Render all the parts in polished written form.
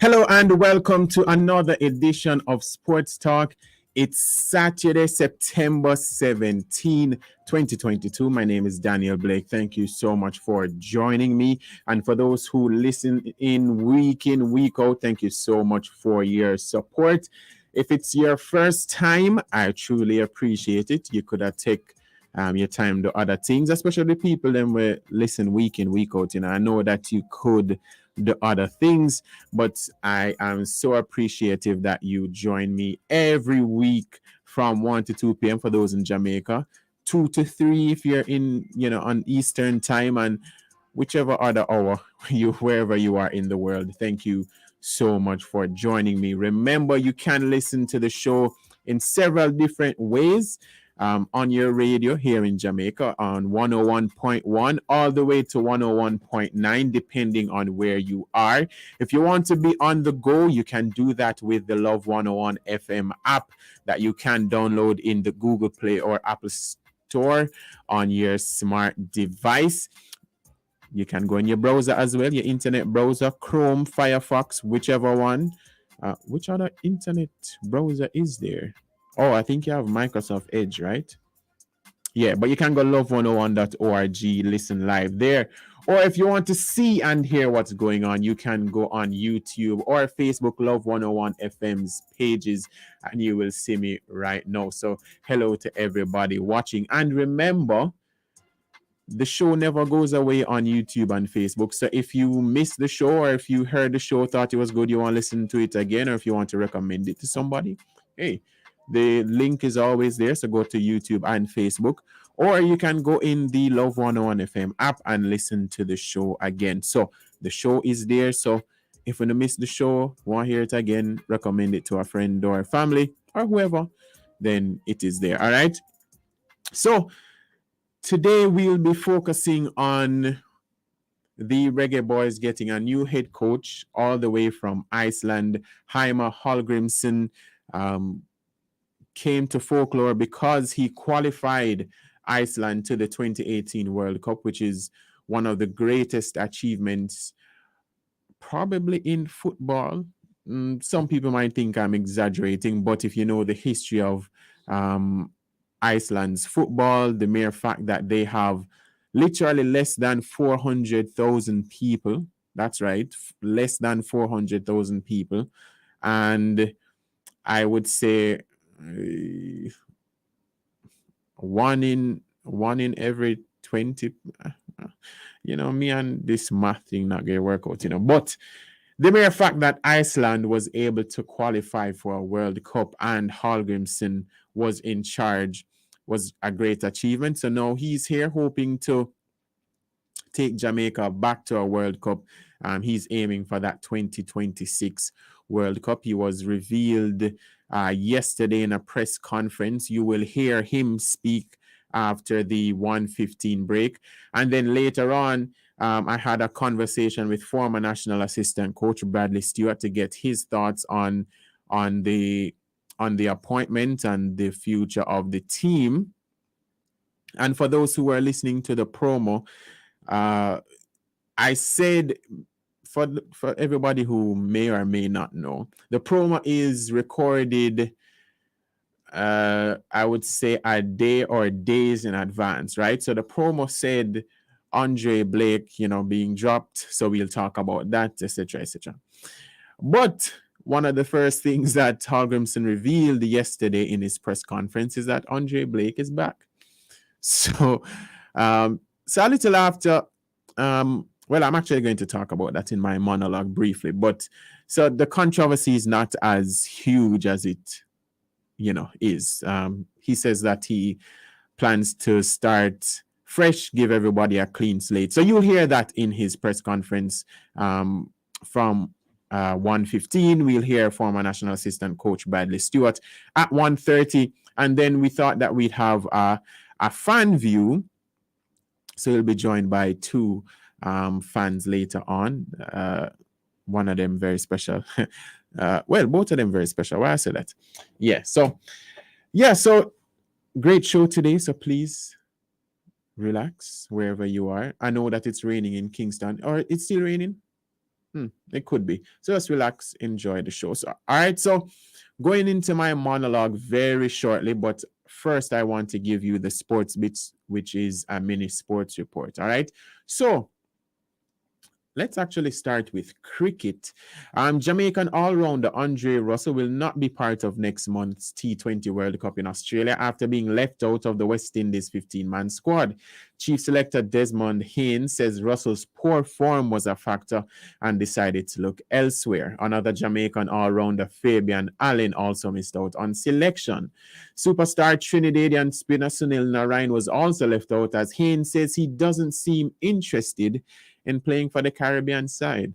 Hello and welcome to another edition of Sports Talk. It's Saturday, September 17, 2022. My name is Daniel Blake. Thank you so much for joining me. And for those who listen in, week out, thank you so much for your support. If it's your first time, I truly appreciate it. You could have taken your time to other things, especially the people that will listen week in, week out. I know that you could the other things, but I am so appreciative that you join me every week from 1 to 2 p.m. for those in Jamaica, 2 to 3 if you're in, on Eastern time, and whichever other hour wherever you are in the world. Thank you so much for joining me. Remember, you can listen to the show in several different ways. On your radio here in Jamaica on 101.1 all the way to 101.9, depending on where you are. If you want to be on the go, you can do that with the Love 101 FM app that you can download in the Google Play or Apple Store on your smart device. You can go in your browser as well, your internet browser, Chrome, Firefox, whichever one. Which other internet browser is there? Oh, I think you have Microsoft Edge, right? Yeah, but you can go love101.org, listen live there. Or if you want to see and hear what's going on, you can go on YouTube or Facebook Love 101 FM's pages, and you will see me right now. So hello to everybody watching. And remember, the show never goes away on YouTube and Facebook. So if you missed the show, or if you heard the show, thought it was good, you want to listen to it again, or if you want to recommend it to somebody, hey, the link is always there. So go to YouTube and Facebook, or you can go in the Love 101 FM app and listen to the show again. So the show is there. So if you miss the show, want to hear it again, recommend it to a friend or a family or whoever, then it is there. All right. So today we'll be focusing on the Reggae Boyz getting a new head coach all the way from Iceland. Heimer Hallgrimsson came to Folklore because he qualified Iceland to the 2018 World Cup, which is one of the greatest achievements probably in football. Some people might think I'm exaggerating, but if you know the history of Iceland's football, the mere fact that they have literally less than 400,000 people, that's right, less than 400,000 people, and I would say one in every 20, me and this math thing not gonna work out, but the mere fact that Iceland was able to qualify for a World Cup and Hallgrimsson was in charge was a great achievement. So now he's here hoping to take Jamaica back to a World Cup. He's aiming for that 2026 World Cup. He was revealed yesterday in a press conference. You will hear him speak after the 1:15 break. And then later on, I had a conversation with former national assistant coach Bradley Stewart to get his thoughts on the appointment and the future of the team. And for those who are listening to the promo, I said, for everybody who may or may not know, the promo is recorded, I would say, a day or days in advance, right? So the promo said Andre Blake, being dropped. So we'll talk about that, etc., etc. But one of the first things that Hallgrimsson revealed yesterday in his press conference is that Andre Blake is back. So, a little after, well, I'm actually going to talk about that in my monologue briefly. But so the controversy is not as huge as it, is. He says that he plans to start fresh, give everybody a clean slate. So you'll hear that in his press conference from 1:15. We'll hear former national assistant coach Bradley Stewart at 1:30. And then we thought that we'd have a fan view. So he'll be joined by two fans later on. One of them very special. Well, both of them very special. Why I say that? So Great show today, so please relax wherever you are. I know that it's raining in Kingston, or it's still raining. It could be. So just relax, enjoy the show. So, all right. So, going into my monologue very shortly, but first, I want to give you the sports bits, which is a mini sports report. All right. So, let's actually start with cricket. Jamaican all-rounder Andre Russell will not be part of next month's T20 World Cup in Australia after being left out of the West Indies 15-man squad. Chief selector Desmond Haynes says Russell's poor form was a factor and decided to look elsewhere. Another Jamaican all-rounder Fabian Allen also missed out on selection. Superstar Trinidadian spinner Sunil Narine was also left out as Haynes says he doesn't seem interested in playing for the Caribbean side.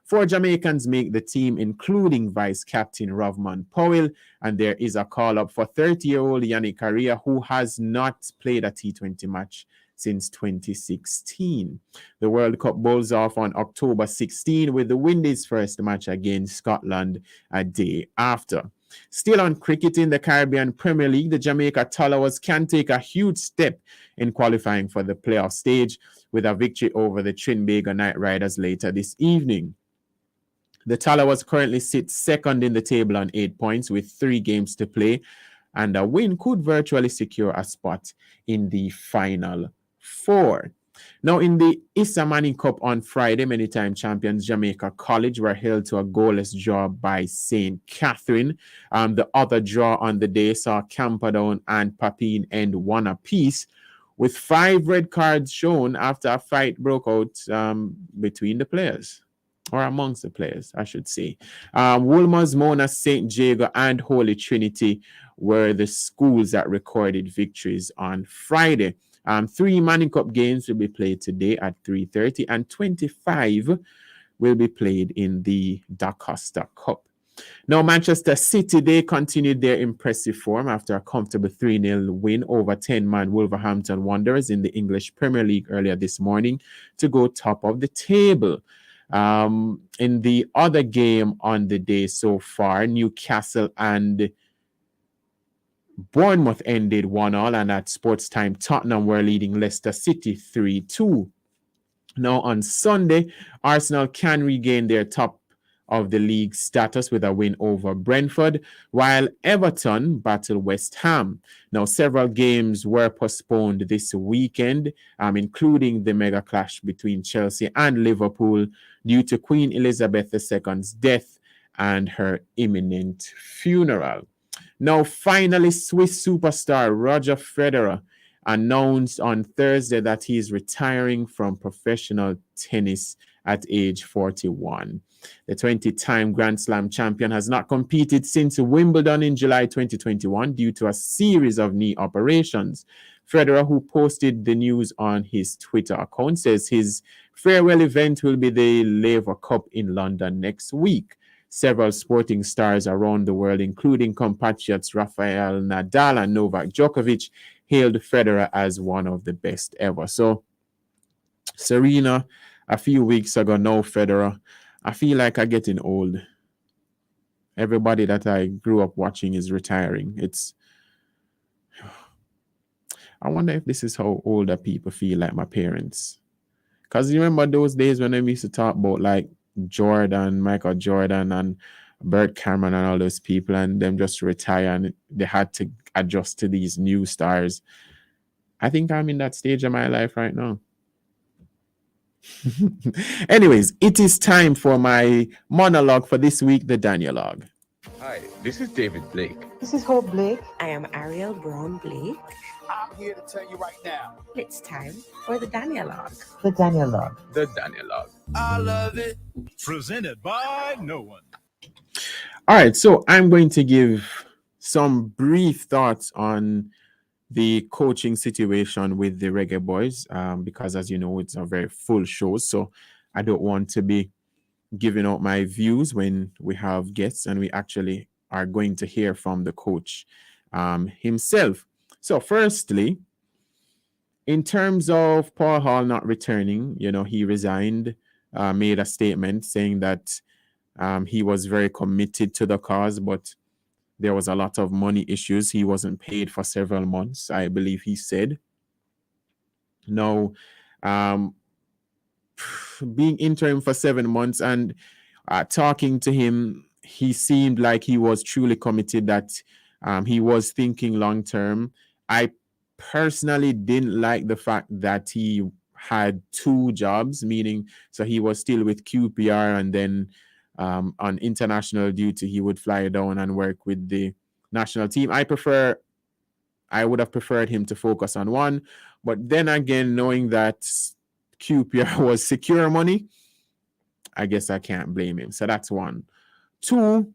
4 Jamaicans make the team, including vice captain Rovman Powell, and there is a call-up for 30-year-old Yannick Correa, who has not played a T20 match since 2016. The World Cup bowls off on October 16 with the Windies' first match against Scotland a day after. Still on cricket in the Caribbean Premier League, the Jamaica Tallawers can take a huge step in qualifying for the playoff stage with a victory over the Trinbago Knight Riders later this evening. The Tallawers currently sit second in the table on 8 points with 3 games to play, and a win could virtually secure a spot in the final 4. Now, in the Issa Manning Cup on Friday, many-time champions Jamaica College were held to a goalless draw by St. Catherine. The other draw on the day saw Camperdown and Papine end 1 apiece, with 5 red cards shown after a fight broke out between the players, or amongst the players, I should say. Wolmer's, Mona, St. Jago, and Holy Trinity were the schools that recorded victories on Friday. 3 Manning Cup games will be played today at 3:30, and 25 will be played in the Da Costa Cup. Now, Manchester City, they continued their impressive form after a comfortable 3-0 win over 10-man Wolverhampton Wanderers in the English Premier League earlier this morning to go top of the table. In the other game on the day so far, Newcastle and Bournemouth ended 1-1, and at sports time, Tottenham were leading Leicester City 3-2. Now, on Sunday, Arsenal can regain their top of the league status with a win over Brentford, while Everton battle West Ham. Now, several games were postponed this weekend, including the mega clash between Chelsea and Liverpool due to Queen Elizabeth II's death and her imminent funeral. Now, finally, Swiss superstar Roger Federer announced on Thursday that he is retiring from professional tennis at age 41. The 20-time Grand Slam champion has not competed since Wimbledon in July 2021 due to a series of knee operations. Federer, who posted the news on his Twitter account, says his farewell event will be the Laver Cup in London next week. Several sporting stars around the world, including compatriots Rafael Nadal and Novak Djokovic, hailed Federer as one of the best ever. So, Serena, a few weeks ago, now Federer. I feel like I'm getting old. Everybody that I grew up watching is retiring. I wonder if this is how older people feel, like my parents. Because you remember those days when I used to talk about like Jordan, Michael Jordan, and Bert Cameron and all those people, and them just retire and they had to adjust to these new stars. I think I'm in that stage of my life right now. Anyways, it is time for my monologue for this week, the Danielog. Hi, this is David Blake. This is Hope Blake. I am Ariel Brown Blake. I'm here to tell you right now. It's time for the Danielog. The Danielog. The Danielog. I love it. Presented by no one. All right, so I'm going to give some brief thoughts on the coaching situation with the Reggae Boyz, because as you know, it's a very full show, so I don't want to be giving out my views when we have guests and we actually are going to hear from the coach himself. So firstly, in terms of Paul Hall not returning, he resigned, made a statement saying that he was very committed to the cause, but there was a lot of money issues. He wasn't paid for several months, I believe he said. Now, um, being interim for 7 months and talking to him, he seemed like he was truly committed, that he was thinking long term. I personally didn't like the fact that he had two jobs, meaning so he was still with QPR, and then on international duty, he would fly down and work with the national team. I would have preferred him to focus on one, but then again, knowing that QPR was secure money, I guess I can't blame him. So that's one. Two,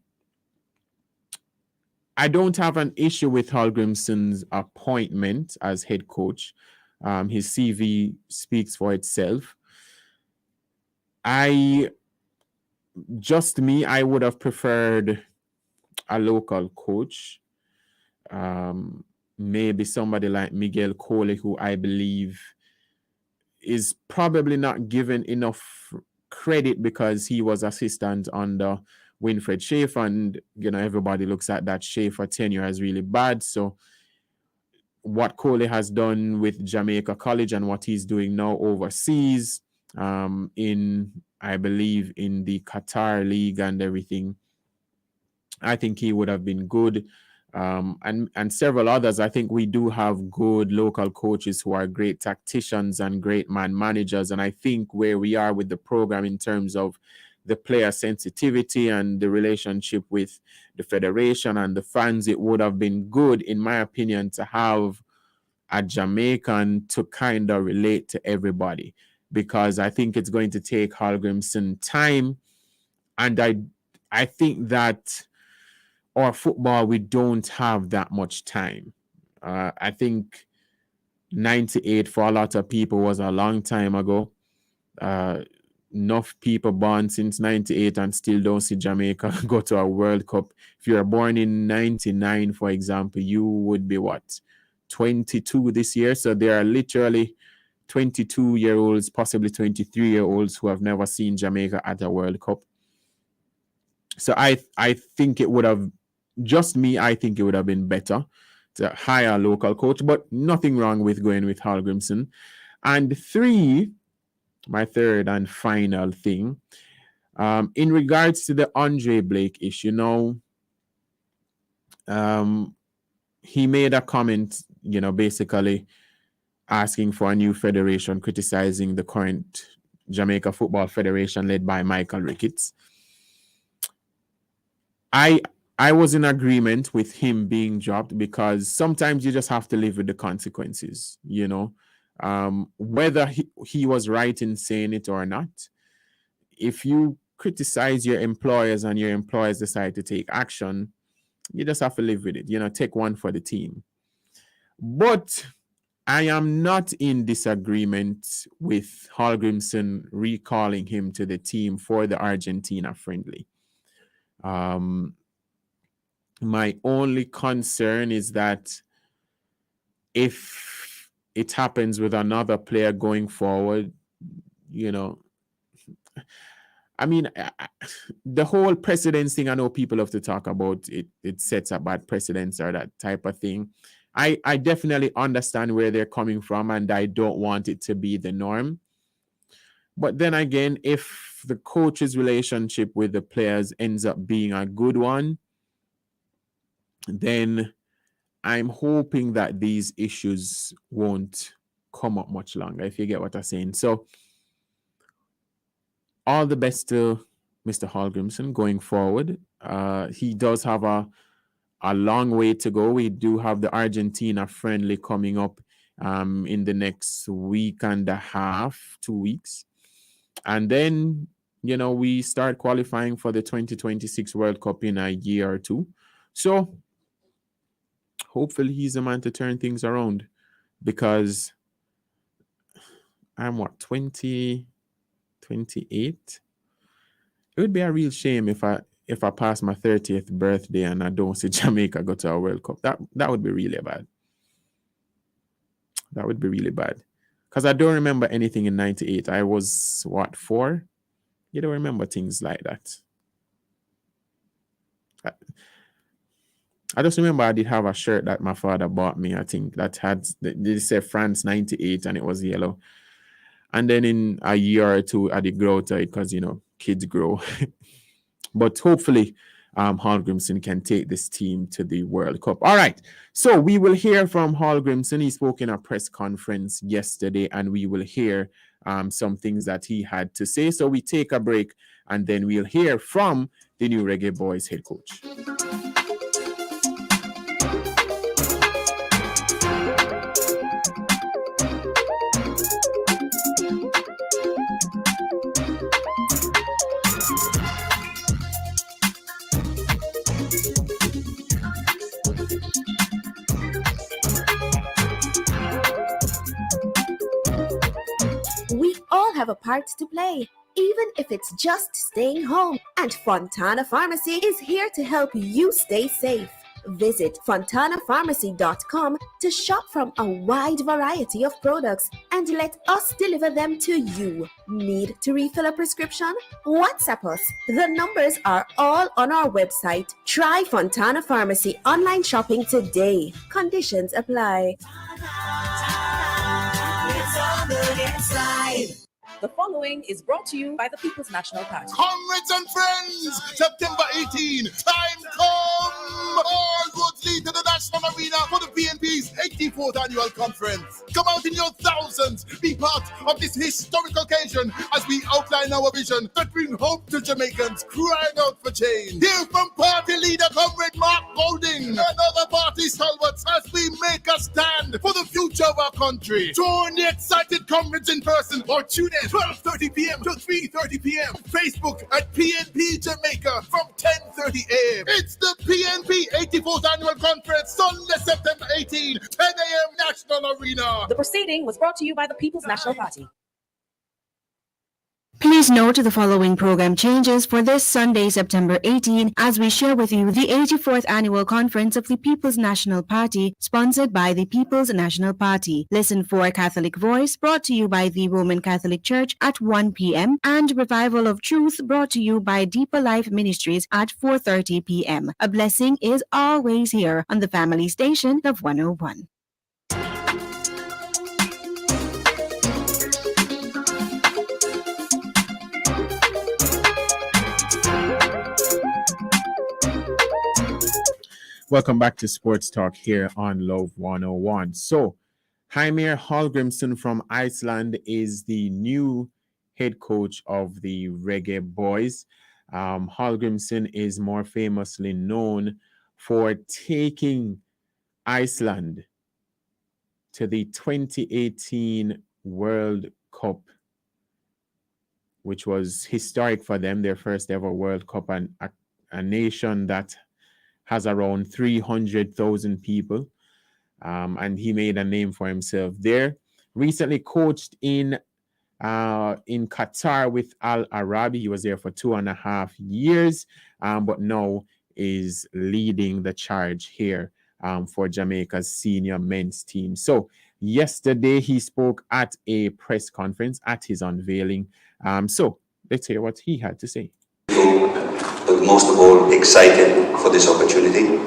I don't have an issue with Hallgrimsson's appointment as head coach. His CV speaks for itself. I would have preferred a local coach. Maybe somebody like Miguel Coley, who I believe is probably not given enough credit because he was assistant under Winfred Schaefer, and everybody looks at that Schaefer tenure as really bad. So what Coley has done with Jamaica College and what he's doing now overseas, I believe in the Qatar League and everything, I think he would have been good. And several others. I think we do have good local coaches who are great tacticians and great man managers. And I think where we are with the program in terms of the player sensitivity and the relationship with the federation and the fans, it would have been good, in my opinion, to have a Jamaican to kind of relate to everybody, because I think it's going to take Hallgrimsson time. And I think that our football, we don't have that much time. I think 98 for a lot of people was a long time ago. Enough people born since 98 and still don't see Jamaica go to a World Cup. If you're born in 99, for example, you would be 22 this year. So there are literally 22-year-olds, possibly 23-year-olds who have never seen Jamaica at a World Cup. So I think it would have, I think it would have been better to hire a local coach, but nothing wrong with going with Hallgrimsson. And three, my third and final thing, in regards to the Andre Blake issue, he made a comment, basically asking for a new federation, criticizing the current Jamaica Football Federation led by Michael Ricketts. I was in agreement with him being dropped, because sometimes you just have to live with the consequences, whether he was right in saying it or not. If you criticize your employers and your employers decide to take action, you just have to live with it, take one for the team. But I am not in disagreement with Hallgrimsson recalling him to the team for the Argentina friendly. My only concern is that if it happens with another player going forward, I mean, the whole precedence thing, I know people have to talk about it. It sets a bad precedence or that type of thing. I definitely understand where they're coming from, and I don't want it to be the norm. But then again, if the coach's relationship with the players ends up being a good one, then I'm hoping that these issues won't come up much longer, if you get what I'm saying. So all the best to Mr. Hallgrimsson going forward. He does have a long way to go. We do have the Argentina friendly coming up in the next week and a half, 2 weeks. And then, we start qualifying for the 2026 World Cup in a year or two. So hopefully he's the man to turn things around, because I'm 28. It would be a real shame if I pass my 30th birthday and I don't see Jamaica go to a World Cup. That would be really bad. That would be really bad. Because I don't remember anything in 98. I was 4? You don't remember things like that. I just remember I did have a shirt that my father bought me. I think that had they said France '98 and it was yellow. And then in a year or two, I did grow to it because kids grow. But hopefully, Hall Grimson can take this team to the World Cup. All right. So we will hear from Hall Grimson. He spoke in a press conference yesterday, and we will hear some things that he had to say. So we take a break, and then we'll hear from the new Reggae Boyz head coach. We all have a part to play, even if it's just staying home. And Fontana Pharmacy is here to help you stay safe. Visit fontanapharmacy.com to shop from a wide variety of products and let us deliver them to you. Need to refill a prescription? WhatsApp us. The numbers are all on our website. Try Fontana Pharmacy online shopping today. Conditions apply. The following is brought to you by the People's National Party. Comrades and friends, September 18, time come! All roads lead to the National Arena for the PNP's 84th annual conference. Come out in your thousands, be part of this historic occasion as we outline our vision that bring hope to Jamaicans crying out for change. Hear from party leader Comrade Mark Golding and other party stalwarts as we make a stand for the future of our country. Join the excited comrades in person or tune in 12:30 p.m. to 3:30 p.m. Facebook at PNP Jamaica from 10:30 a.m. It's the PNP 84th Annual Conference, Sunday, September 18, 10 a.m. National Arena. The proceeding was brought to you by the People's National Party. Please note the following program changes for this Sunday, September 18, as we share with you the 84th Annual Conference of the People's National Party, sponsored by the People's National Party. Listen for Catholic Voice, brought to you by the Roman Catholic Church at 1 p.m., and Revival of Truth, brought to you by Deeper Life Ministries at 4:30 p.m. A blessing is always here on the family station of 101. Welcome back to Sports Talk here on Love 101. So, Heimir Hallgrimsson from Iceland is the new head coach of the Reggae Boyz. Hallgrimsson is more famously known for taking Iceland to the 2018 World Cup, which was historic for them, their first ever World Cup, and a nation that has around 300,000 people, and he made a name for himself there. Recently coached in Qatar with Al Arabi. He was there for 2.5 years, but now is leading the charge here for Jamaica's senior men's team. So yesterday he spoke at a press conference at his unveiling. So let's hear what he had to say. But most of all, excited for this opportunity.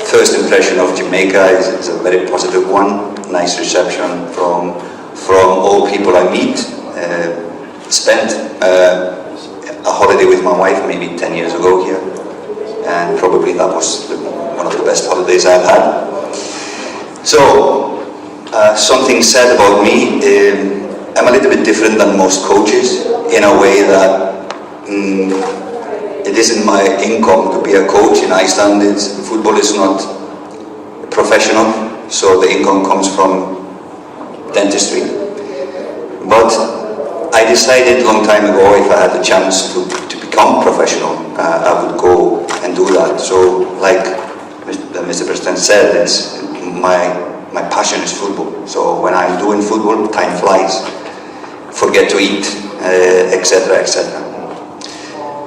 First impression of Jamaica is a very positive one. Nice reception from all people I meet. Spent a holiday with my wife maybe 10 years ago here, and probably that was one of the best holidays I've had. So, something said about me, I'm a little bit different than most coaches in a way that it isn't my income to be a coach in Iceland. Football is not professional, so the income comes from dentistry. But I decided a long time ago, if I had the chance to become professional, I would go and do that. So, like Mr. President said, it's my passion is football. So when I'm doing football, time flies. Forget to eat, etc., etc.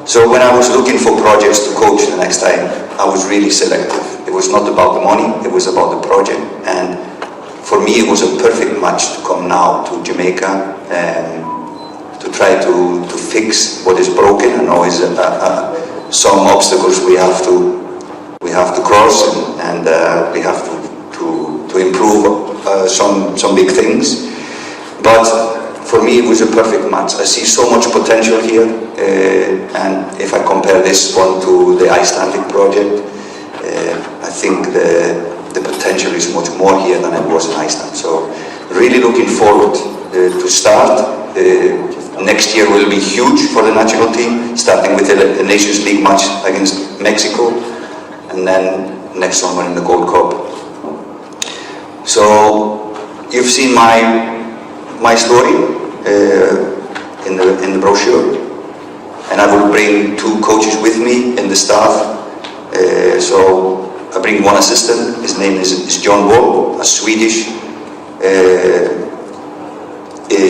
So when I was looking for projects to coach the next time, I was really selective. It was not about the money, it was about the project. And for me, it was a perfect match to come now to Jamaica and to try to fix what is broken. I know it's some obstacles we have to cross, and we have to improve some big things. But for me, it was a perfect match. I see so much potential here, and if I compare this one to the Icelandic project, I think the potential is much more here than it was in Iceland. So really looking forward to start. Next year will be huge for the national team, starting with the Nations League match against Mexico, and then next summer in the Gold Cup. So you've seen my story in the brochure, and I will bring 2 coaches with me in the staff. So I bring 1 assistant. His name is John Wall, a Swedish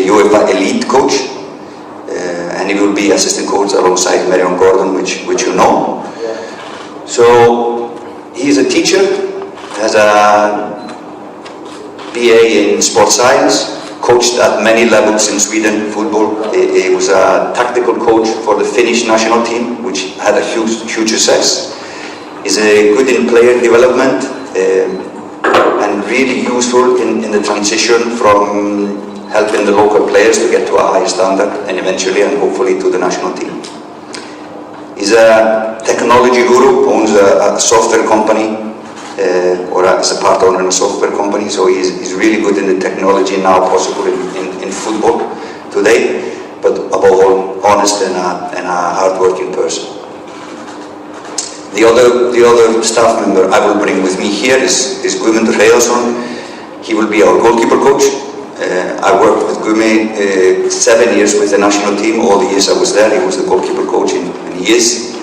UEFA elite coach, and he will be assistant coach alongside Marion Gordon, which you know. So he's a teacher, has a BA in sports science, coached at many levels in Sweden football. He was a tactical coach for the Finnish national team, which had a huge success. He's good in player development and really useful in the transition from helping the local players to get to a higher standard and eventually and hopefully to the national team. He's a technology guru, owns a software company, or is a part owner in a software company, so he's really good in the technology now possible in football today, but above all, honest and a hard-working person. The other staff member I will bring with me here is Guðmundur Hreiðarsson. He will be our goalkeeper coach. I worked with Gumi 7 years with the national team. All the years I was there, he was the goalkeeper coach, and he is,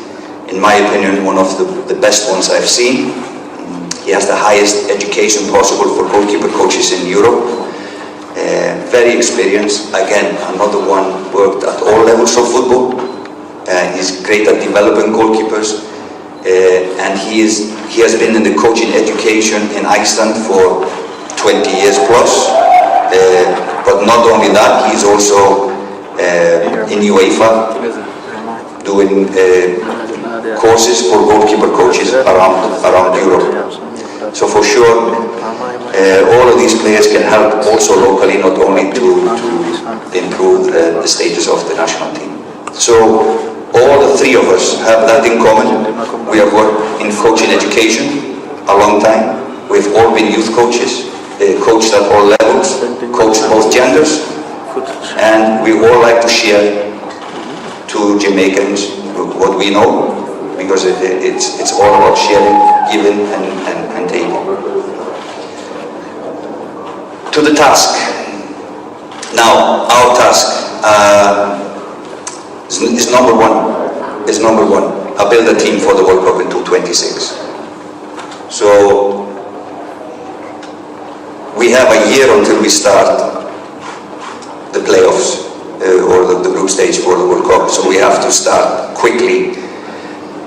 in my opinion, one of the best ones I've seen. He has the highest education possible for goalkeeper coaches in Europe. Very experienced. Again, another one worked at all levels of football. He's great at developing goalkeepers, and he has been in the coaching education in Iceland for 20 years plus. But not only that, he's also in UEFA doing courses for goalkeeper coaches around Europe. So for sure, all of these players can help also locally, not only to improve the status of the national team. So all the 3 of us have that in common. We have worked in coaching education a long time. We've all been youth coaches. Coached at all levels, coached both genders, and we all like to share to Jamaicans what we know, because it's all about sharing, giving and taking. To the task. Now, our task is number one. I build a team for the World Cup in 2026. So we have a year until we start the playoffs or the group stage for the World Cup, so we have to start quickly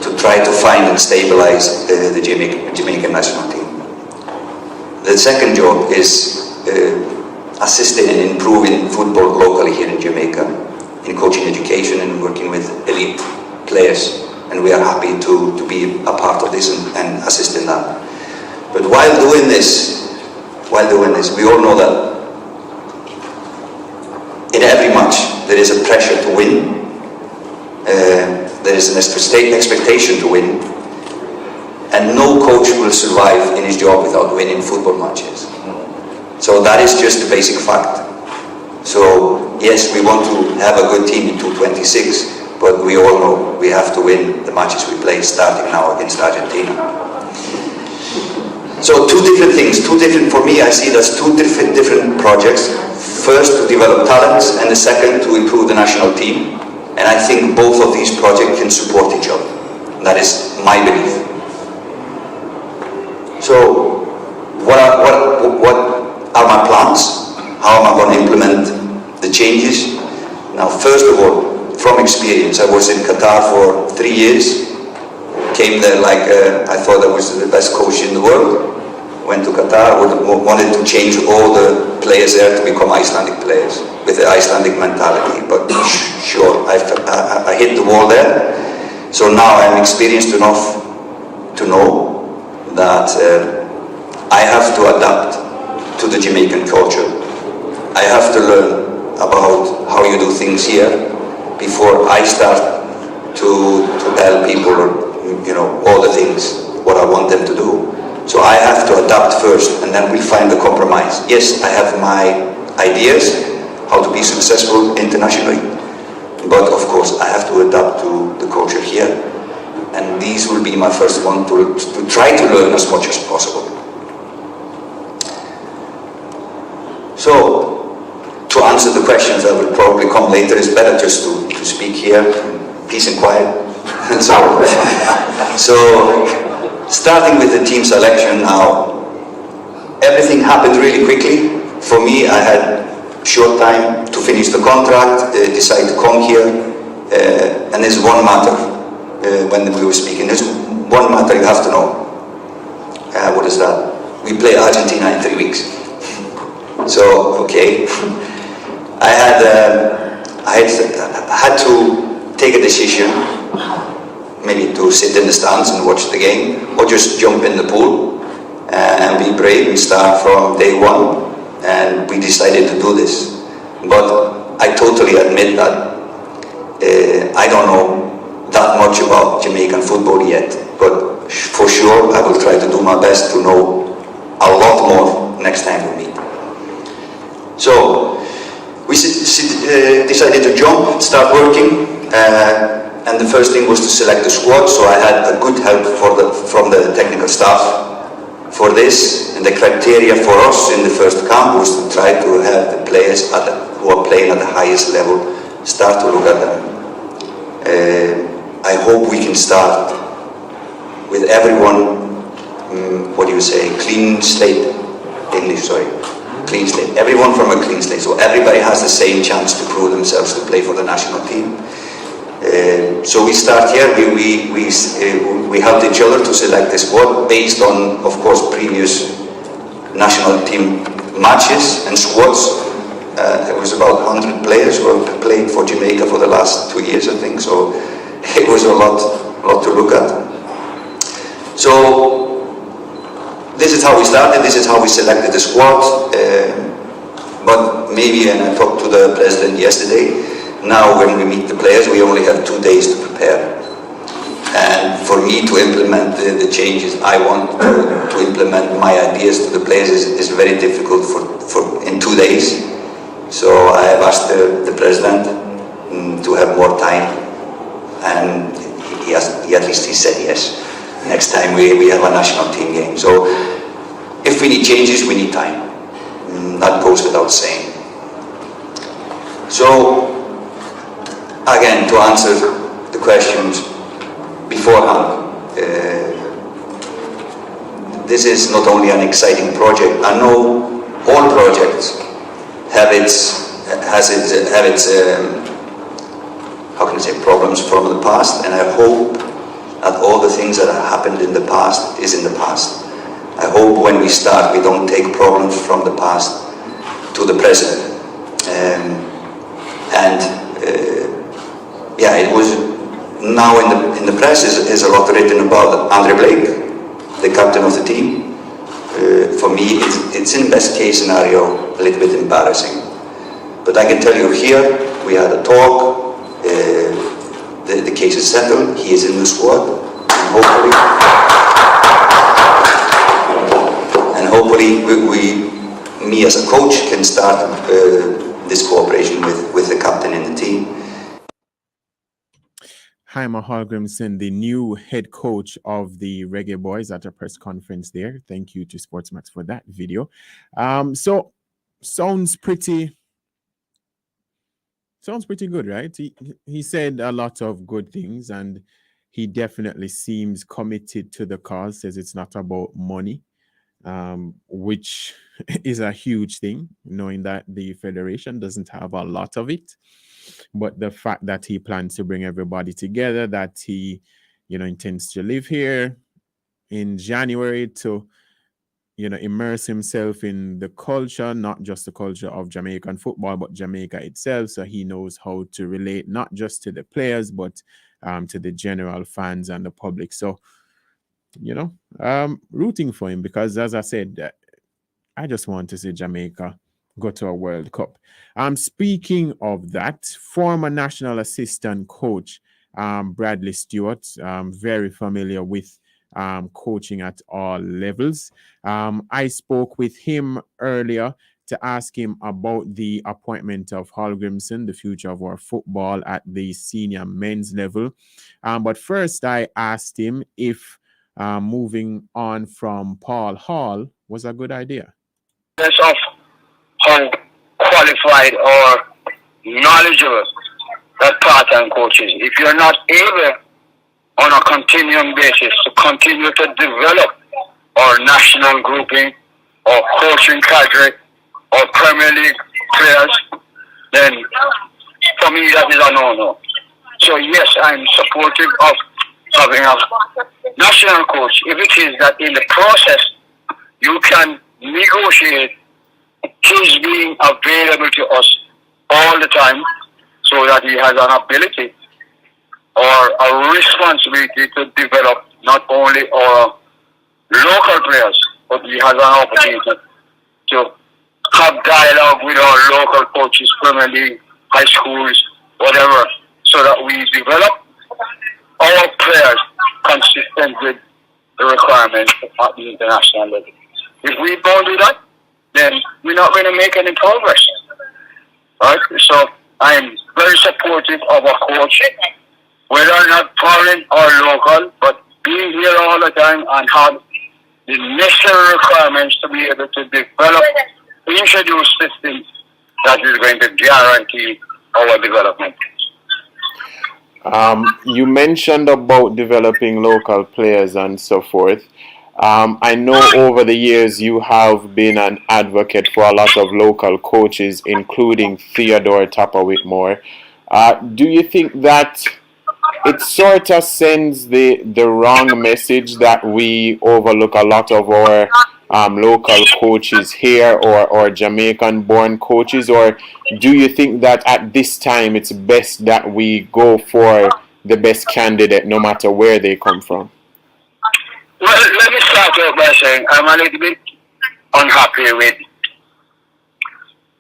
to try to find and stabilize the Jamaican national team. The second job is assisting and improving football locally here in Jamaica, in coaching education and working with elite players, and we are happy to be a part of this and assist in that. But while doing this, we all know that in every match there is a pressure to win, there is an expectation to win, and no coach will survive in his job without winning football matches. So that is just the basic fact. So yes, we want to have a good team in 2026, but we all know we have to win the matches we play, starting now against Argentina. So 2 different things, for me I see that's 2 different projects. First, to develop talents, and the second, to improve the national team. And I think both of these projects can support each other. That is my belief. So, what are my plans? How am I going to implement the changes? Now, first of all, from experience, I was in Qatar for 3 years. Came there like I thought I was the best coach in the world. Went to Qatar, wanted to change all the players there to become Icelandic players with the Icelandic mentality. But sure, I hit the wall there. So now I'm experienced enough to know that I have to adapt to the Jamaican culture. I have to learn about how you do things here before I start to tell people, all the things, what I want them to do. So I have to adapt first, and then we'll find the compromise. Yes, I have my ideas, how to be successful internationally, but of course I have to adapt to the culture here. And these will be my first one to try to learn as much as possible. So, to answer the questions that will probably come later, it's better just to speak here, peace and quiet. so, starting with the team selection now, everything happened really quickly. For me, I had short time to finish the contract, decide to come here, and there's one matter when we were speaking. There's one matter you have to know. What is that? We play Argentina in 3 weeks. So, okay. I had to take a decision, maybe to sit in the stands and watch the game, or just jump in the pool and be brave and start from day one. And we decided to do this. But I totally admit that I don't know that much about Jamaican football yet. But for sure, I will try to do my best to know a lot more next time we meet. So, we decided to jump, start working, and the first thing was to select the squad. So I had a good help from the technical staff for this, and the criteria for us in the first camp was to try to have the players who are playing at the highest level start to look at them. I hope we can start with everyone, clean slate, clean slate. Everyone from a clean slate, so everybody has the same chance to prove themselves to play for the national team. So we start here. We helped each other to select the squad based on, of course, previous national team matches and squads. It was about 100 players who have played for Jamaica for the last 2 years, I think. So it was a lot to look at. So this is how we started. This is how we selected the squad. But maybe, and I talked to the president yesterday, now when we meet the players, we only have 2 days to prepare. And for me to implement the changes I want to implement my ideas to the players is very difficult in 2 days. So I have asked the president to have more time, and at least he said yes. Next time we have a national team game. So if we need changes, we need time. That goes without saying. So again, to answer the questions beforehand, this is not only an exciting project. I know all projects have its problems from the past, and I hope that all the things that have happened in the past is in the past. I hope when we start, we don't take problems from the past to the present. It was now in the press is a lot written about Andre Blake, the captain of the team. For me, it's in best case scenario a little bit embarrassing. But I can tell you here, we had a talk. The case is settled. He is in the squad, and hopefully, me as a coach can start this cooperation with the captain in the team. Jaime Hallgrimson, the new head coach of the Reggae Boyz, at a press conference there. Thank you to Sportsmax for that video. So sounds pretty good, right? He said a lot of good things, and he definitely seems committed to the cause. Says it's not about money, which is a huge thing, knowing that the federation doesn't have a lot of it. But the fact that he plans to bring everybody together, that he, intends to live here in January to, immerse himself in the culture, not just the culture of Jamaican football, but Jamaica itself. So he knows how to relate not just to the players, but to the general fans and the public. So, rooting for him because, as I said, I just want to see Jamaica go to a World Cup. Speaking of that, former national assistant coach Bradley Stewart, very familiar with coaching at all levels. I spoke with him earlier to ask him about the appointment of Hallgrimsson, the future of our football at the senior men's level. But first, I asked him if moving on from Paul Hall was a good idea. Of how qualified or knowledgeable that part-time coach is. If you're not able on a continuum basis to continue to develop our national grouping or coaching cadre or Premier League players, then for me that is a no-no. So yes, I'm supportive of having a national coach if it is that in the process you can negotiate his being available to us all the time so that he has an ability or a responsibility to develop not only our local players, but he has an opportunity to have dialogue with our local coaches, Premier League, high schools, whatever, so that we develop our players consistent with the requirements at the international level. If we don't do that, then we're not going to make any progress. Right? So I'm very supportive of a coach, whether or not foreign or local, but being here all the time and have the necessary requirements to be able to develop, introduce systems that is going to guarantee our development. You mentioned about developing local players and so forth. I know over the years you have been an advocate for a lot of local coaches, including Theodore Tapper Whitmore. Do you think that it sort of sends the wrong message that we overlook a lot of our local coaches here or Jamaican-born coaches? Or do you think that at this time it's best that we go for the best candidate no matter where they come from? Well, let me start out by saying I'm a little bit unhappy with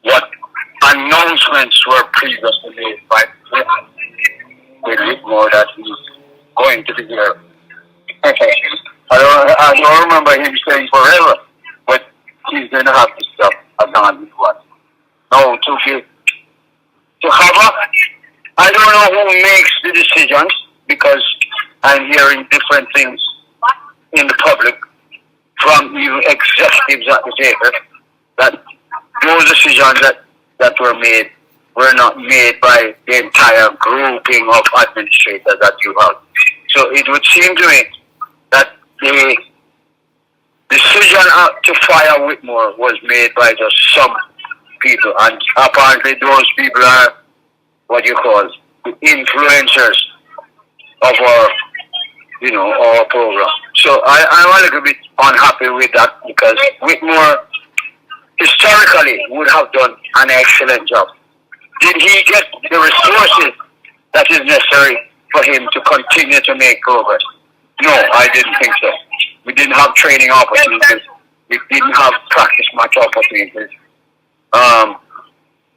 what announcements were previously made by Whitmore that he's going to be here. I don't remember him saying forever, but he's going to have to stop as long as it was. Now, to have I don't know who makes the decisions because I'm hearing different things in the public from even executives at the table that those decisions that were made were not made by the entire grouping of administrators that you have. So it would seem to me that the decision to fire Whitmore was made by just some people, and apparently those people are what you call the influencers of our program. So I'm a little bit unhappy with that because Whitmore historically would have done an excellent job. Did he get the resources that is necessary for him to continue to make progress? No, I didn't think so. We didn't have training opportunities. We didn't have practice match opportunities.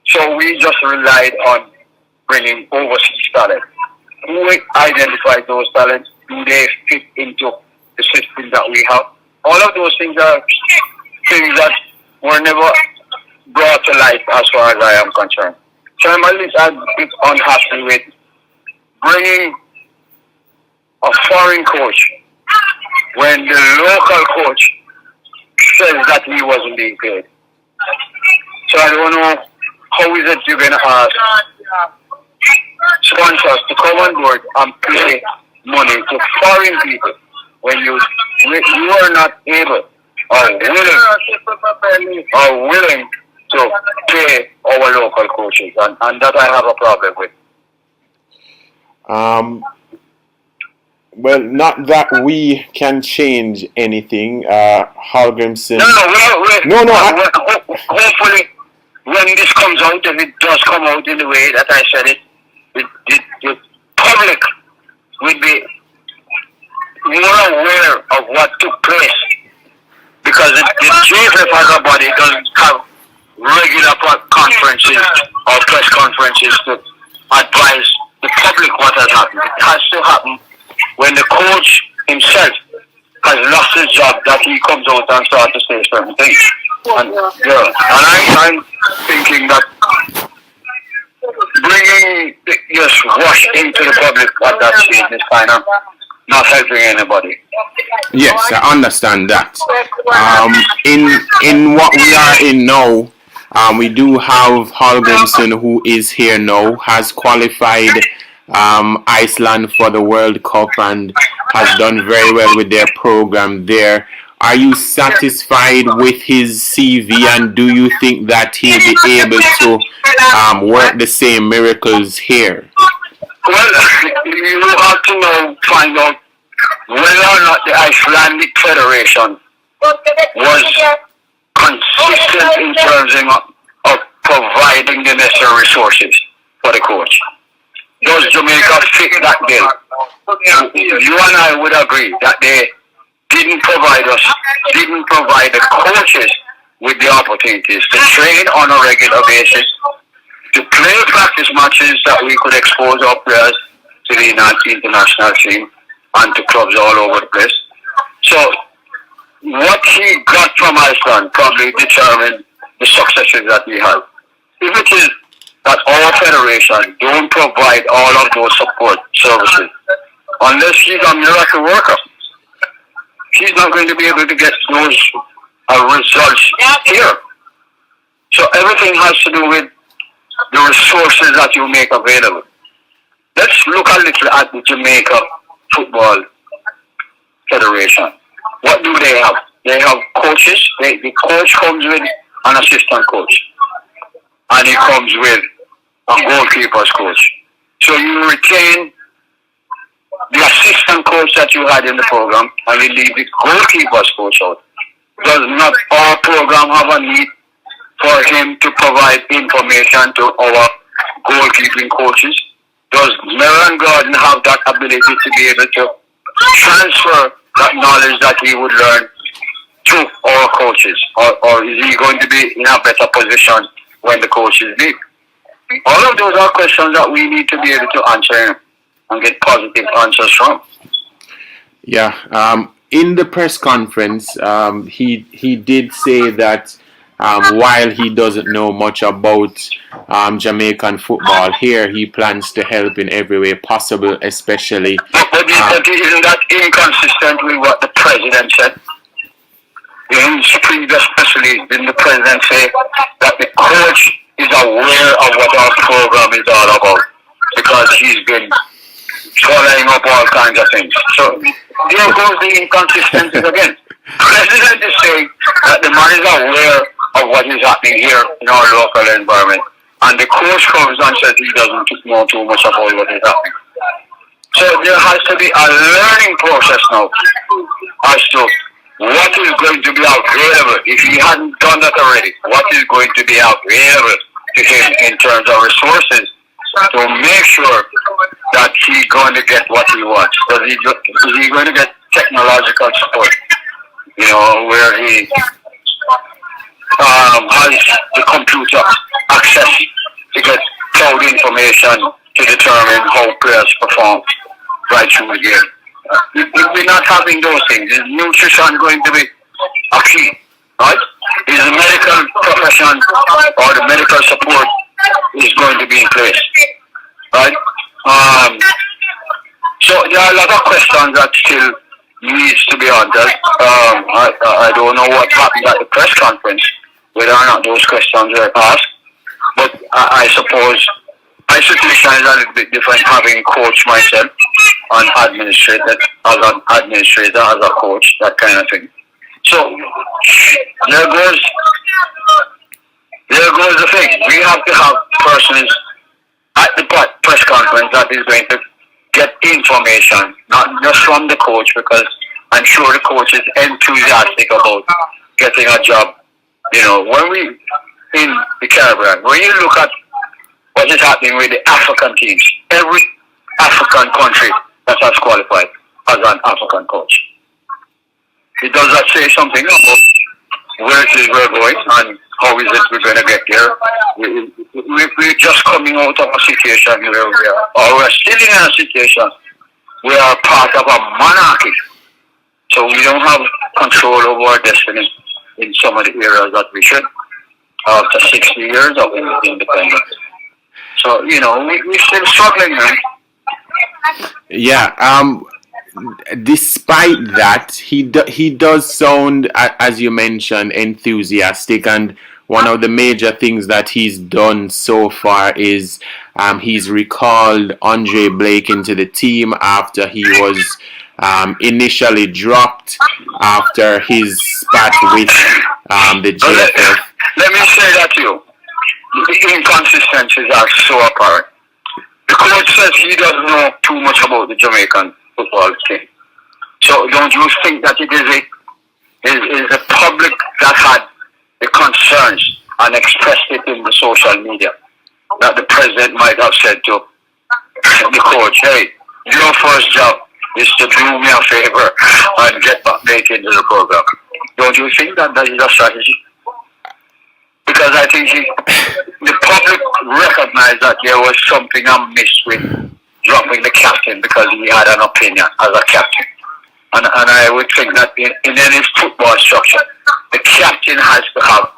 So we just relied on bringing overseas talent. Who identified those talents? Do they fit into the system that we have? All of those things are things that were never brought to light as far as I am concerned. So I'm a little bit unhappy with bringing a foreign coach when the local coach says that he wasn't being paid. So I don't know how is it you're going to ask sponsors to come on board and pay money to foreign people when you are not able or willing to pay our local coaches, and that I have a problem with. Well, not that we can change anything. Hallgrimsson. Hopefully, when this comes out, if it does come out in the way that I said it, the public we'd be more aware of what took place. Because the GFF as a body doesn't have regular conferences or press conferences to advise the public what has happened. It has to happen when the coach himself has lost his job, that he comes out and starts to say certain things. And I'm thinking that bringing just rush into the public at that stage is kind of not helping anybody. Yes, I understand that. In what we are in now, we do have Holgrimson, who is here now, has qualified Iceland for the World Cup and has done very well with their program there. Are you satisfied with his CV, and do you think that he'll be able to work the same miracles here? Well, you have to now find out whether or not the Icelandic Federation was consistent in terms of providing the necessary resources for the coach. Does Jamaica fit that bill? You and I would agree that they didn't provide the coaches with the opportunities to train on a regular basis, to play practice matches that we could expose our players to the international team and to clubs all over the place. So what he got from Iceland probably determined the successes that we had. If it is that our federation don't provide all of those support services, unless he's a miracle worker, he's not going to be able to get those results here. So everything has to do with the resources that you make available. Let's look a little at the Jamaica Football Federation. What do they have? They have coaches. The coach comes with an assistant coach, and he comes with a goalkeeper's coach. So you retain the assistant coach that you had in the program, and you leave the goalkeeper's coach out. Does not our program have a need for him to provide information to our goalkeeping coaches? Does Maron Gordon have that ability to be able to transfer that knowledge that he would learn to our coaches? Or is he going to be in a better position when the coaches leave? All of those are questions that we need to be able to answer and get positive answers from. Yeah. In the press conference, he did say that while he doesn't know much about Jamaican football here, he plans to help in every way possible, especially. But isn't that inconsistent with what the president said? In his previous press release, didn't the president say that the coach is aware of what our program is all about because he's been following up all kinds of things? So there goes the inconsistencies again. President is saying that the man is aware of what is happening here in our local environment, and the coach comes and says he doesn't know too much about what is happening. So there has to be a learning process now as to what is going to be available. If he hadn't done that already, what is going to be available to him in terms of resources to make sure that he's going to get what he wants? Is he going to get technological support? You know, where he has the computer access to get cloud information to determine how players perform right through the game. If we're not having those things, is nutrition going to be a key, right? Is the medical profession or the medical support is going to be in place, right? So there are a lot of questions that still needs to be answered. I don't know what happened at the press conference, whether or not those questions were asked, but I suppose my situation is a little bit different, having coached myself and administrator, as an administrator, as a coach, that kind of thing. So there goes the thing. We have to have persons at the press conference that is going to get information, not just from the coach, because I'm sure the coach is enthusiastic about getting a job. You know, when we in the Caribbean, when you look at what is happening with the African teams, every African country that has qualified as an African coach. It does that say something about where it is we're going and how is it we're going to get there? We're just coming out of a situation where we are, or we're still in a situation we are part of a monarchy. So we don't have control over our destiny in some of the areas that we should after 60 years of independence. So, we're still struggling, man. Yeah. Despite that, he does sound, as you mentioned, enthusiastic, and one of the major things that he's done so far is he's recalled Andre Blake into the team after he was initially dropped after his spat with the JFF. Let me say that to you. The inconsistencies are so apparent. The coach says he doesn't know too much about the Jamaican football team. So don't you think that it is the public that had the concerns and expressed it in the social media, that the president might have said to the coach, hey, your first job is to do me a favor and get back into the program. Don't you think that is a strategy? Because I think the public recognized that there was something amiss with dropping the captain because he had an opinion as a captain. And I would think that in any football structure, the captain has to have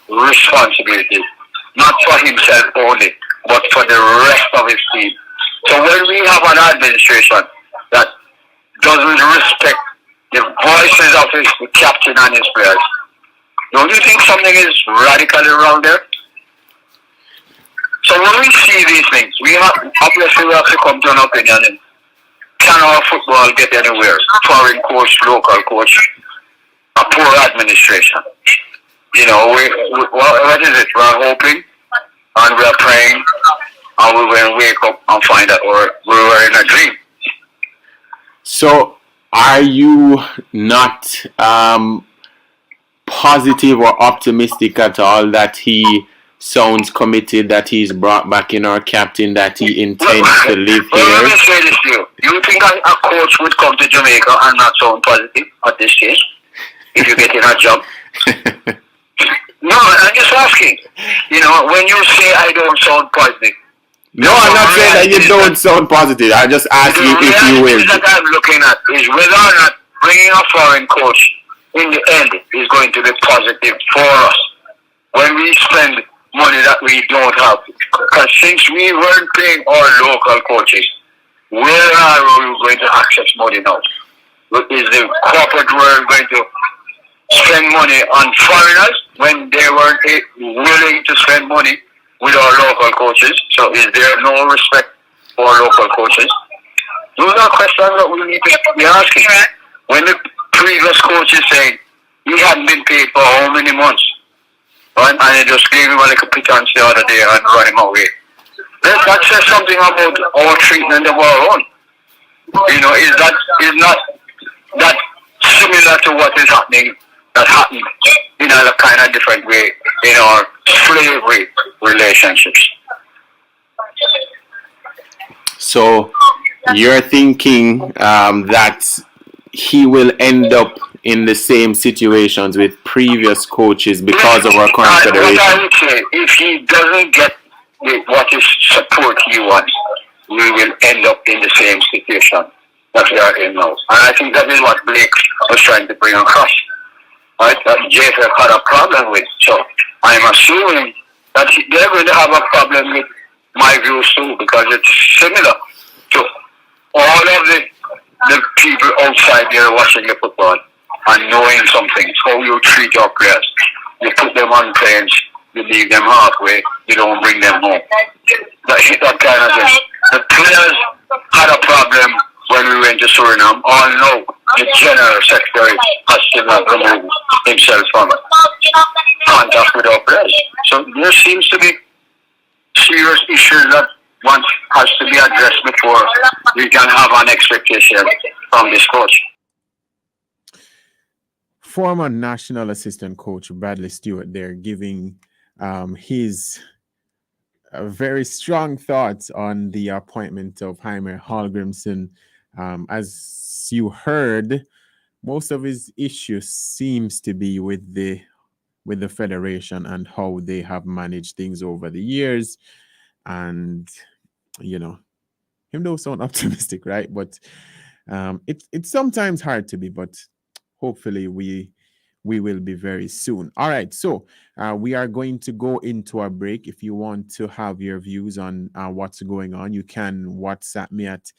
responsibility, not for himself only, but for the rest of his team. So when we have an administration that doesn't respect the voices of the captain and his players, don't you think something is radically wrong there? So when we see these things, obviously we have to come to an opinion in, can our football get anywhere? Foreign coach, local coach, a poor administration. What is it? We're hoping and we're praying and we will wake up and find that we were in a dream. So are you not positive or optimistic at all that he sounds committed, that he's brought back in our captain, that he intends to live here? Let me say this to you. You think a coach would come to Jamaica and not sound positive at this stage if you get in a job? No, I'm just asking. When you say I don't sound positive. No, I'm not saying that you don't sound positive. I just ask you if you will. The that I'm looking at is whether or not bringing a foreign coach in the end is going to be positive for us when we spend money that we don't have. Because since we weren't paying our local coaches, where are we going to access money now? Is the corporate world going to spend money on foreigners when they weren't willing to spend money with our local coaches? So is there no respect for our local coaches? Those are questions that we need to be asking. When the previous coach is saying he hadn't been paid for how many months, right? And they just gave him a little pittance the other day and run him away. That says something about our treatment of our own. Is not that similar to what is happening, that happened in a kind of different way in our slavery relationships. So you're thinking that he will end up in the same situations with previous coaches because of our confederation? What I would say, if he doesn't get what is support he wants, we will end up in the same situation that we are in now. And I think that is what Blake was trying to bring across. Right? That JFF had a problem with. So I'm assuming that they're going to have a problem with my views too, because it's similar to all of the people outside there watching the football and knowing something. How you treat your players. You put them on planes, you leave them halfway, you don't bring them home. That kind of thing. The players had a problem when we went to Suriname. All know the general secretary has still not removed himself from contact with our players. So there seems to be serious issues that one has to be addressed before we can have an expectation from this coach. Former national assistant coach Bradley Stewart there giving his very strong thoughts on the appointment of Jaime Hallgrimsson As you heard, most of his issues seems to be with the federation and how they have managed things over the years. And you know, him don't sound optimistic, right? But it's sometimes hard to be, but hopefully we will be very soon. All right, so we are going to go into a break. If you want to have your views on what's going on, you can WhatsApp me at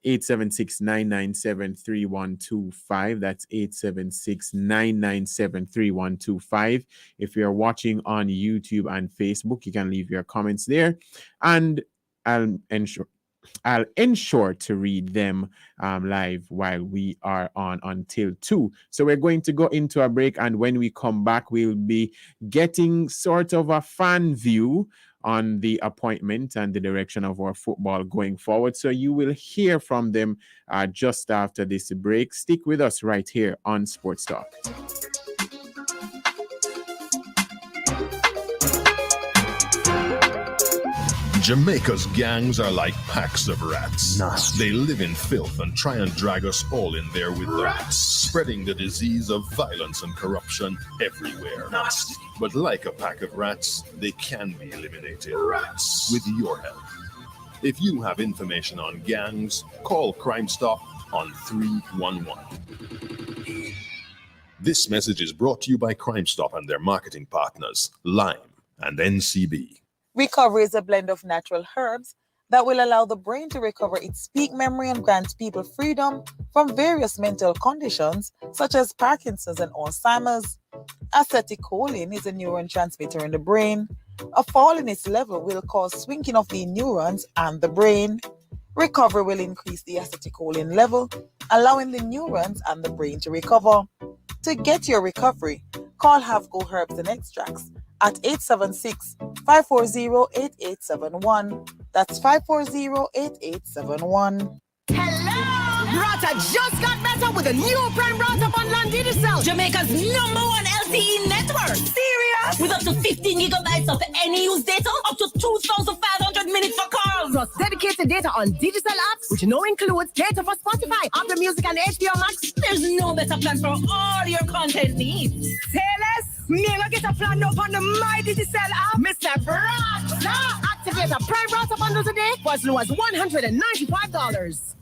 876-997-3125. That's 876-997-3125. If you're watching on YouTube and Facebook, you can leave your comments there, and I'll ensure to read them live while we are on until 2. So we're going to go into a break, and when we come back, we'll be getting sort of a fan view on the appointment and the direction of our football going forward. So you will hear from them just after this break. Stick with us right here on Sports Talk. Jamaica's gangs are like packs of rats. They live in filth and try and drag us all in there with them, spreading the disease of violence and corruption everywhere. But like a pack of rats, they can be eliminated with your help. If you have information on gangs, call Crime Stop on 311. This message is brought to you by Crime Stop and their marketing partners, Lime and NCB. Recovery is a blend of natural herbs that will allow the brain to recover its peak memory and grant people freedom from various mental conditions such as Parkinson's and Alzheimer's. Acetylcholine is a neurotransmitter in the brain. A fall in its level will cause swinking of the neurons and the brain. Recovery will increase the acetylcholine level, allowing the neurons and the brain to recover. To get your recovery, call Have Go Herbs and Extracts at 876-540-8871. That's 540-8871. Hello! Brata just got better with a new prime Brata on Land Digicel, Jamaica's #1 LTE network. Serious? With up to 15 gigabytes of any use data, up to 2,500 minutes for calls. Plus dedicated data on Digicel apps, which now includes data for Spotify, Apple Music, and HBO Max. There's no better plan for all your content needs. Say less. Me gonna get a plan up on the My Digicel app. Mr. Brata! Activate a prime Brata bundle today for as low as $195.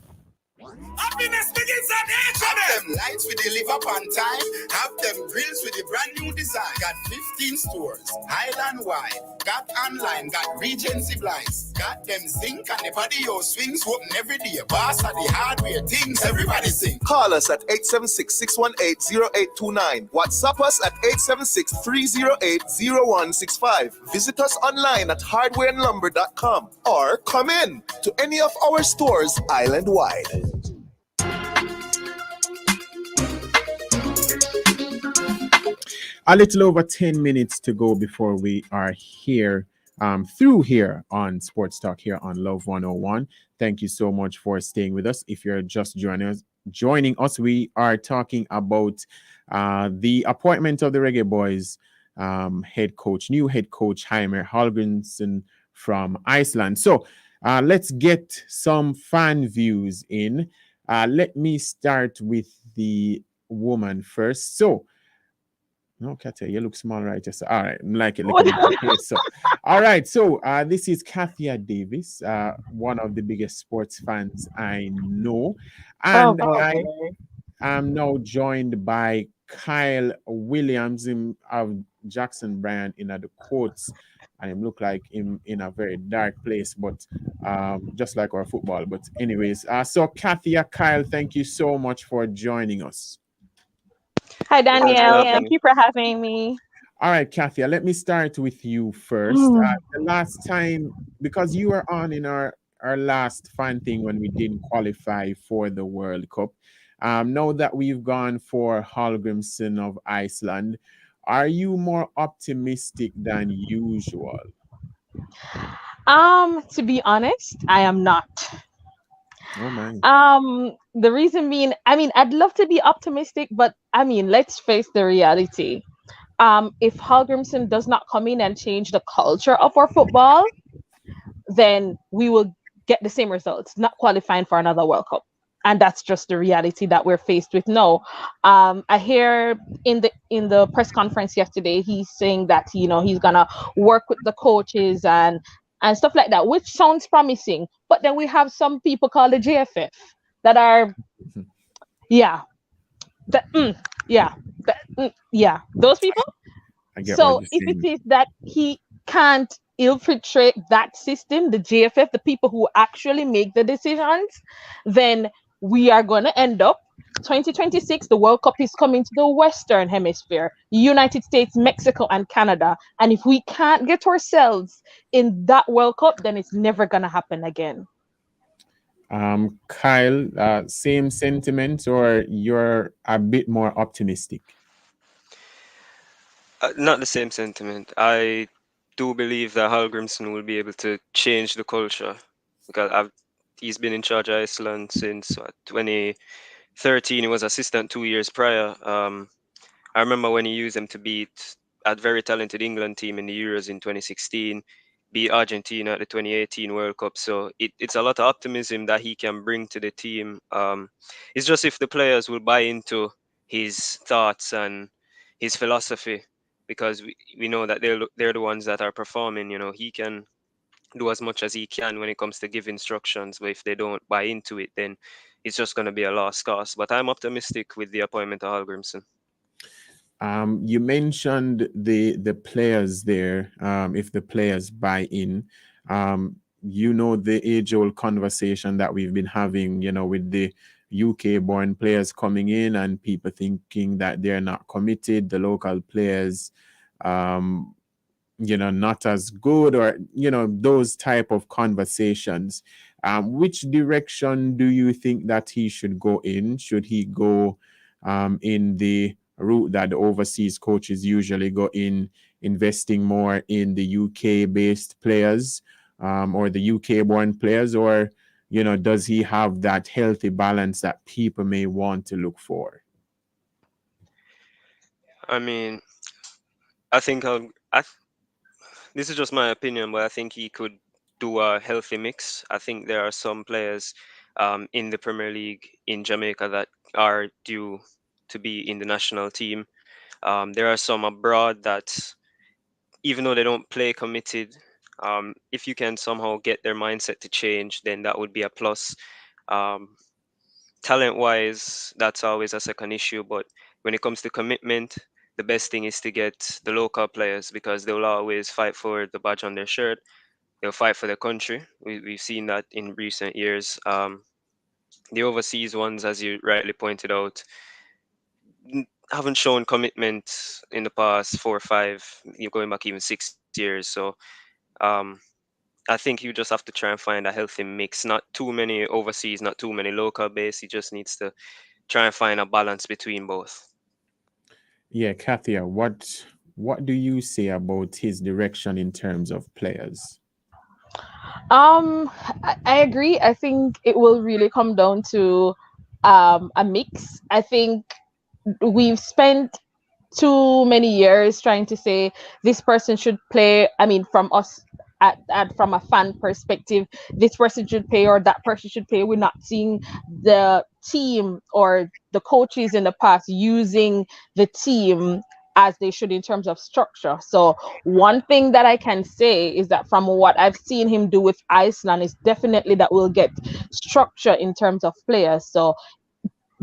Happiness begins at H&M. Have them lights we deliver on time. Have them grills with the brand new design. Got 15 stores, Highland wide. Got online, got Regency blinds. Got them zinc and the patio swings open every day. Boss are the hardware things everybody sing. Call us at 876-618-0829. WhatsApp us at 876-308-0165. Visit us online at hardwareandlumber.com or come in to any of our stores island-wide. A little over 10 minutes to go before we are here, through here on Sports Talk here on Love 101. Thank you so much for staying with us. If you're just joining us, we are talking about the appointment of the Reggae Boyz new head coach Heimer Hallgrimsson from Iceland. So let's get some fan views in. Let me start with the woman first. So, no, Katia, you look small right here. So, all right, I like it. So, all right, so this is Katia Davis, one of the biggest sports fans I know. And I am now joined by Kyle Williams of Jackson Bryan in the courts. And him look like him in a very dark place, but just like our football. But anyways, so Katia, Kyle, thank you so much for joining us. Hi, Danielle. Thank you for having me. All right, Katia, let me start with you first. The last time, because you were on in our last fan thing when we didn't qualify for the World Cup. Now that we've gone for Hallgrimsson of Iceland, are you more optimistic than usual? To be honest, I am not. Oh my. The reason being, I'd love to be optimistic, but let's face the reality. If Hallgrimsson does not come in and change the culture of our football, then we will get the same results, not qualifying for another World Cup. and that's just the reality that we're faced with now. I hear in the press conference yesterday, he's saying that he's gonna work with the coaches and stuff like that, which sounds promising. But then we have some people called the JFF that are, yeah, that, yeah, yeah, those people. I get what So you're if it saying. is that he can't infiltrate that system, the JFF, the people who actually make the decisions, then we are going to end up 2026. The World Cup is coming to the Western Hemisphere, United States, Mexico, and Canada. And if we can't get ourselves in that World Cup, then it's never going to happen again. Kyle, same sentiment, or you're a bit more optimistic? Not the same sentiment. I do believe that Hallgrimsson will be able to change the culture because he's been in charge of Iceland since 2013. He was assistant 2 years prior. I remember when he used them to beat a very talented England team in the Euros in 2016, beat Argentina at the 2018 World Cup. So it's a lot of optimism that he can bring to the team. It's just if the players will buy into his thoughts and his philosophy, because we know that they're the ones that are performing. He can do as much as he can when it comes to give instructions, but if they don't buy into it, then it's just going to be a lost cause. But I'm optimistic with the appointment of Hallgrimsson. You mentioned the players there. If the players buy in, the age-old conversation that we've been having, with the UK-born players coming in and people thinking that they're not committed, the local players, not as good, or those type of conversations. Which direction do you think that he should go in? Should he go in the route that the overseas coaches usually go in, investing more in the UK-based players, or the UK-born players, or does he have that healthy balance that people may want to look for? I mean, I think this is just my opinion, but I think he could do a healthy mix. I think there are some players in the Premier League in Jamaica that are due to be in the national team. There are some abroad that, even though they don't play committed, if you can somehow get their mindset to change, then that would be a plus. Talent-wise, that's always a second issue, but when it comes to commitment, the best thing is to get the local players, because they'll always fight for the badge on their shirt. They'll fight for their country. We've seen that in recent years. The overseas ones, as you rightly pointed out, haven't shown commitment in the past 4 or 5, you're going back even 6 years. So I think you just have to try and find a healthy mix. Not too many overseas, not too many local base. He just needs to try and find a balance between both. Yeah, Kathia, what do you say about his direction in terms of players? I agree. I think it will really come down to a mix. I think we've spent too many years trying to say this person should play. I mean, from us from a fan perspective, this person should play or that person should play. We're not seeing the team or the coaches in the past using the team as they should in terms of structure. So one thing that I can say is that from what I've seen him do with Iceland is definitely that we'll get structure in terms of players. So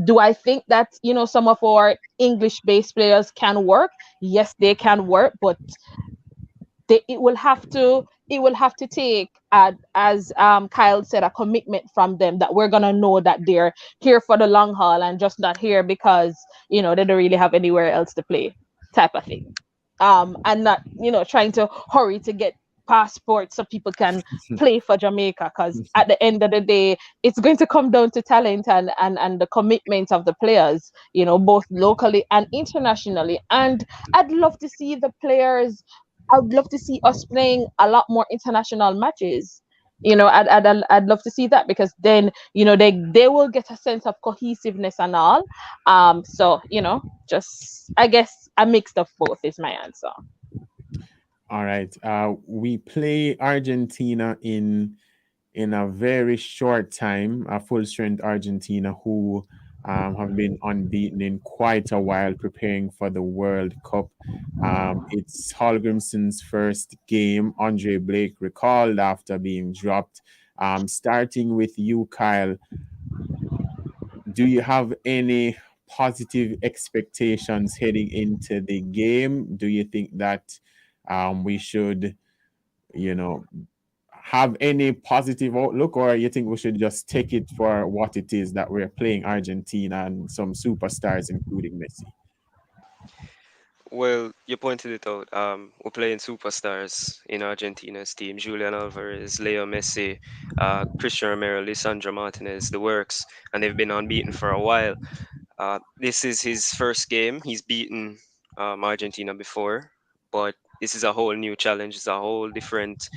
do I think that some of our English-based players can work? Yes, they can work, but it will have to take, as Kyle said, a commitment from them that we're gonna know that they're here for the long haul and just not here because they don't really have anywhere else to play, type of thing. And not trying to hurry to get passports so people can play for Jamaica, because at the end of the day it's going to come down to talent and the commitment of the players, both locally and internationally. And I'd love to see the players, I'd love to see us playing a lot more international matches. I'd love to see that, because then they will get a sense of cohesiveness and all. So just, I guess, a mix of both is my answer. All right. We play Argentina in in a very short time, a full strength Argentina who have been unbeaten in quite a while preparing for the World Cup. It's Hallgrimsson's first game. Andre Blake recalled after being dropped. Starting with you, Kyle, do you have any positive expectations heading into the game? Do you think that we should, you know, have any positive outlook, or you think we should just take it for what it is that we're playing Argentina and some superstars, including Messi? Well, you pointed it out. We're playing superstars in Argentina's team: Julian Alvarez, Leo Messi, Christian Romero, Lisandro Martinez, the works, and they've been unbeaten for a while. This is his first game. He's beaten Argentina before, but this is a whole new challenge. It's a whole different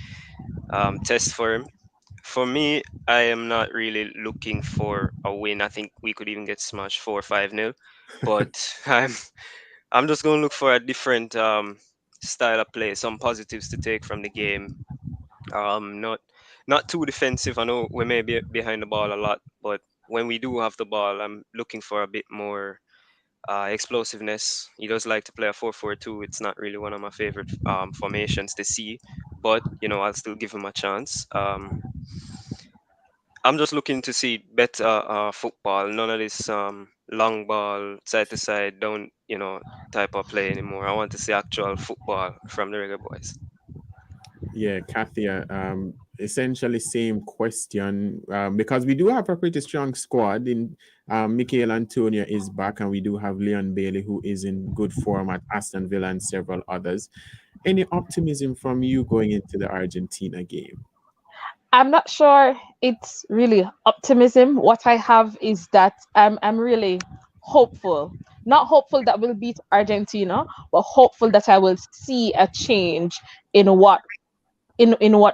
test for him. For me, I am not really looking for a win. I think we could even get smashed 4 or 5 nil, but I'm just going to look for a different style of play, some positives to take from the game. Not too defensive. I know we may be behind the ball a lot, but when we do have the ball, I'm looking for a bit more explosiveness. He does like to play a 4-4-2. It's not really one of my favorite formations to see, but I'll still give him a chance. I'm just looking to see better football. None of this long ball, side to side, don't type of play anymore. I want to see actual football from the Reggae Boyz. Yeah, Kathia, essentially same question because we do have a pretty strong squad. In Michael Antonio is back, and we do have Leon Bailey, who is in good form at Aston Villa, and several others. Any optimism from you going into the Argentina game? I'm not sure it's really optimism. What I have is that I'm really hopeful. Not hopeful that we'll beat Argentina, but hopeful that I will see a change in what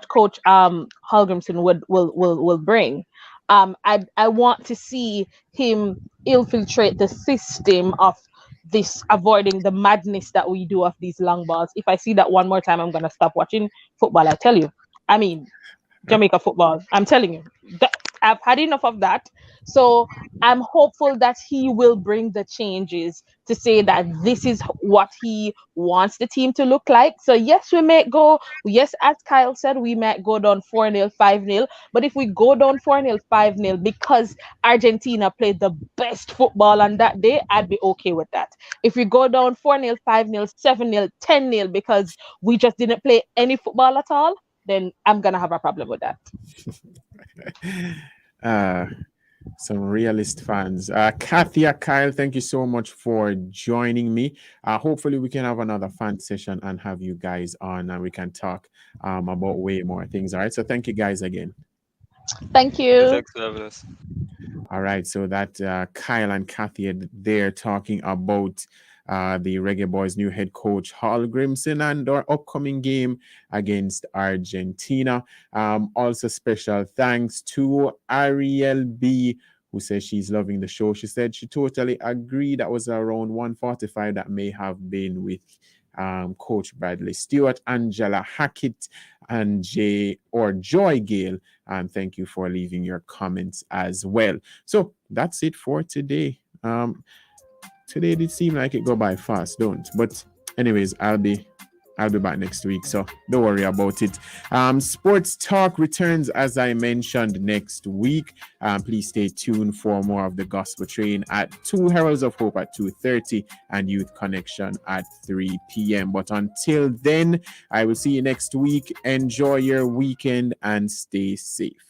Coach Hallgrimsson will bring. I want to see him infiltrate the system of this, avoiding the madness that we do of these long balls. If I see that one more time, I'm gonna stop watching football. I tell you. I mean, Jamaica football. I'm telling you, I've had enough of that. So I'm hopeful that he will bring the changes to say that this is what he wants the team to look like. So yes, we may go. Yes, as Kyle said, we might go down 4-0, 5-0. But if we go down 4-0, 5-0 because Argentina played the best football on that day, I'd be okay with that. If we go down 4-0, 5-0, 7-0, 10-0 because we just didn't play any football at all, then I'm gonna have a problem with that. Some realist fans. Kathia, Kyle, thank you so much for joining me. Hopefully we can have another fan session and have you guys on, and we can talk about way more things. All right. So thank you guys again. Thank you. Thanks for having us. All right. So that Kyle and Kathia, they're talking about the Reggae Boyz' new head coach Hallgrimsson and our upcoming game against Argentina. Also, special thanks to Ariel B, who says she's loving the show. She said she totally agreed. That was around 1:45. That may have been with Coach Bradley Stewart, Angela Hackett, and Joy Gale. And thank you for leaving your comments as well. So that's it for today. Today did seem like it go by fast, don't? But anyways, I'll be back next week, so don't worry about it. Sports Talk returns, as I mentioned, next week. Please stay tuned for more of the Gospel Train at 2, Heralds of Hope at 2:30, and Youth Connection at 3 p.m. But until then, I will see you next week. Enjoy your weekend and stay safe.